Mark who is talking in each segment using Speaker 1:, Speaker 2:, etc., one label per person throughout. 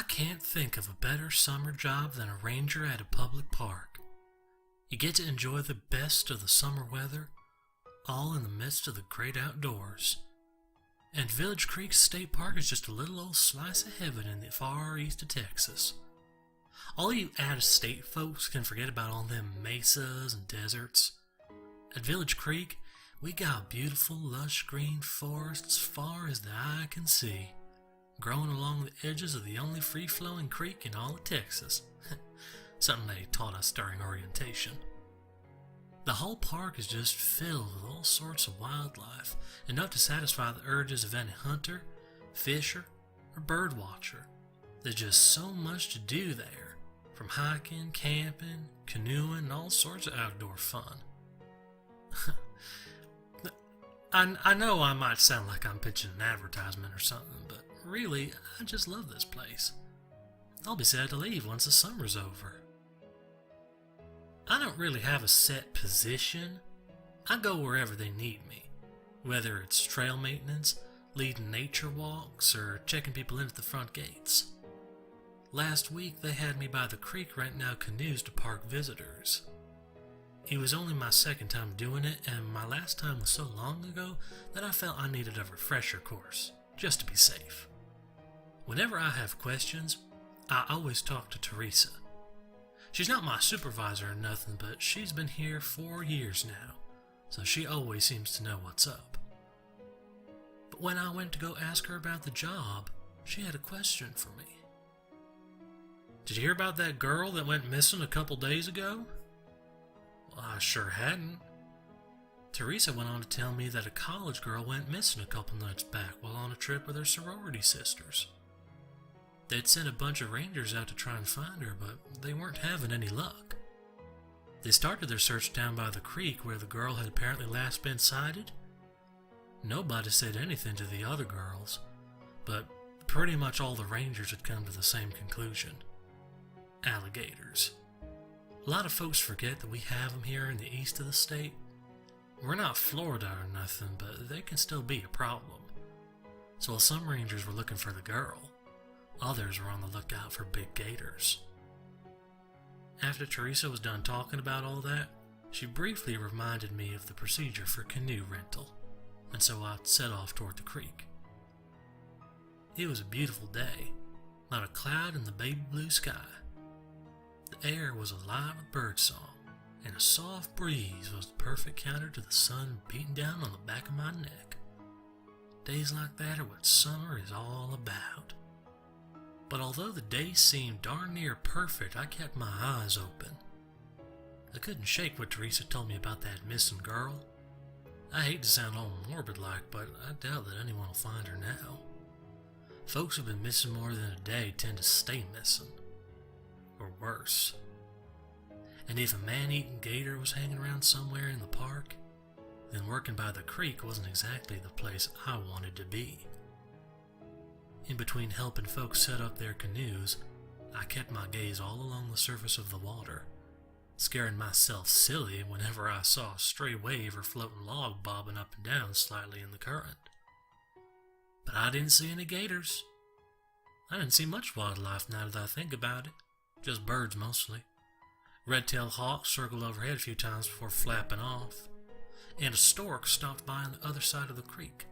Speaker 1: can't think of a better summer job than a ranger at a public park. You get to enjoy the best of the summer weather, all in the midst of the great outdoors. And Village Creek State Park is just a little old slice of heaven in the far east of Texas. All you out-of-state folks can forget about all them mesas and deserts. At Village Creek, we got beautiful, lush green forests far as the eye can see, growing along the edges of the only free-flowing creek in all of Texas. Something they taught us during orientation. The whole park is just filled with all sorts of wildlife, enough to satisfy the urges of any hunter, fisher, or bird watcher. There's just so much to do there, from hiking, camping, canoeing, and all sorts of outdoor fun. I know I might sound like I'm pitching an advertisement or something, but really, I just love this place. I'll be sad to leave once the summer's over. I don't really have a set position. I go wherever they need me, whether it's trail maintenance, leading nature walks, or checking people in at the front gates. Last week they had me by the creek renting out canoes to park visitors. It was only my second time doing it, and my last time was so long ago that I felt I needed a refresher course, just to be safe. Whenever I have questions, I always talk to Teresa. She's not my supervisor or nothing, but she's been here 4 years now, so she always seems to know what's up. But when I went to go ask her about the job, she had a question for me. "Did you hear about that girl that went missing a couple days ago?" Well, I sure hadn't. Teresa went on to tell me that a college girl went missing a couple nights back while on a trip with her sorority sisters. They'd sent a bunch of rangers out to try and find her, but they weren't having any luck. They started their search down by the creek where the girl had apparently last been sighted. Nobody said anything to the other girls, but pretty much all the rangers had come to the same conclusion. Alligators. A lot of folks forget that we have them here in the east of the state. We're not Florida or nothing, but they can still be a problem. So while some rangers were looking for the girl, others were on the lookout for big gators. After Teresa was done talking about all that, she briefly reminded me of the procedure for canoe rental, and so I set off toward the creek. It was a beautiful day, not a cloud in the baby blue sky. The air was alive with birdsong, and a soft breeze was the perfect counter to the sun beating down on the back of my neck. Days like that are what summer is all about. But although the day seemed darn near perfect, I kept my eyes open. I couldn't shake what Teresa told me about that missing girl. I hate to sound all morbid-like, but I doubt that anyone will find her now. Folks who've been missing more than a day tend to stay missing. Or worse. And if a man-eating gator was hanging around somewhere in the park, then working by the creek wasn't exactly the place I wanted to be. In between helping folks set up their canoes, I kept my gaze all along the surface of the water, scaring myself silly whenever I saw a stray wave or floating log bobbing up and down slightly in the current. But I didn't see any gators. I didn't see much wildlife now that I think about it, just birds mostly. Red-tailed hawks circled overhead a few times before flapping off, and a stork stopped by on the other side of the creek.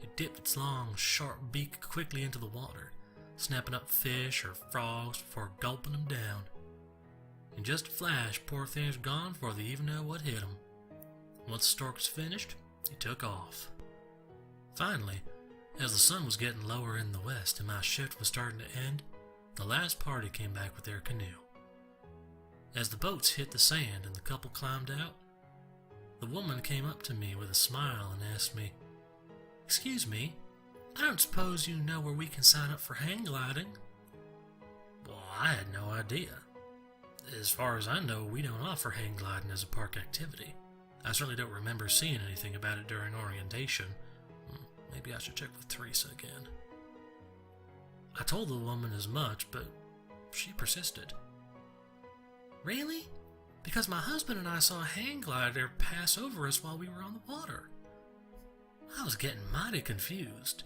Speaker 1: It dipped its long, sharp beak quickly into the water, snapping up fish or frogs before gulping them down. In just a flash, poor things were gone before they even knew what hit them. Once the stork was finished, he took off. Finally, as the sun was getting lower in the west and my shift was starting to end, the last party came back with their canoe. As the boats hit the sand and the couple climbed out, the woman came up to me with a smile and asked me, "Excuse me, I don't suppose you know where we can sign up for hang gliding?" Well, I had no idea. As far as I know, we don't offer hang gliding as a park activity. I certainly don't remember seeing anything about it during orientation. Maybe I should check with Teresa again. I told the woman as much, but she persisted. "Really? Because my husband and I saw a hang glider pass over us while we were on the water." I was getting mighty confused.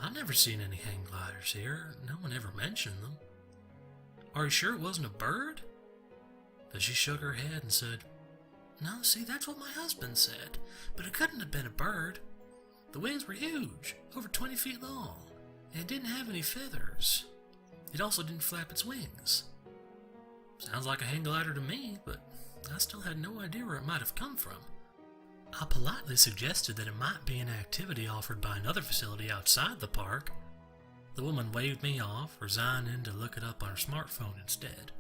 Speaker 1: I've never seen any hang gliders here. No one ever mentioned them. Are you sure it wasn't a bird? But she shook her head and said, No, see, that's what my husband said. But it couldn't have been a bird. The wings were huge, over 20 feet long, and it didn't have any feathers. It also didn't flap its wings. Sounds like a hang glider to me, but I still had no idea where it might have come from. I politely suggested that it might be an activity offered by another facility outside the park. The woman waved me off, resigning to look it up on her smartphone instead.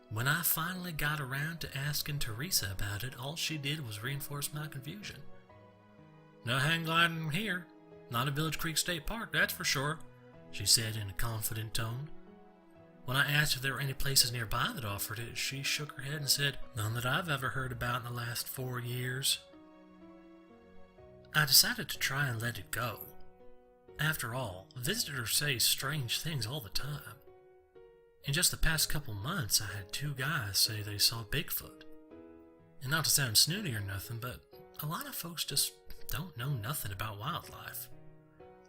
Speaker 1: When I finally got around to asking Teresa about it, all she did was reinforce my confusion. No hang gliding here. Not at Village Creek State Park, that's for sure, she said in a confident tone. When I asked if there were any places nearby that offered it, she shook her head and said, None that I've ever heard about in the last 4 years. I decided to try and let it go. After all, visitors say strange things all the time. In just the past couple months, I had 2 guys say they saw Bigfoot. And not to sound snooty or nothing, but a lot of folks just don't know nothing about wildlife.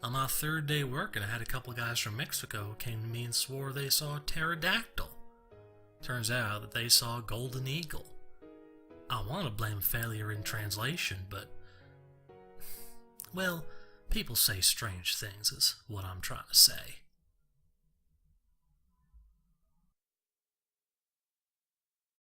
Speaker 1: On my 3rd day working, I had a couple guys from Mexico who came to me and swore they saw a pterodactyl. Turns out that they saw a golden eagle. I want to blame failure in translation, but, well, people say strange things is what I'm trying to say.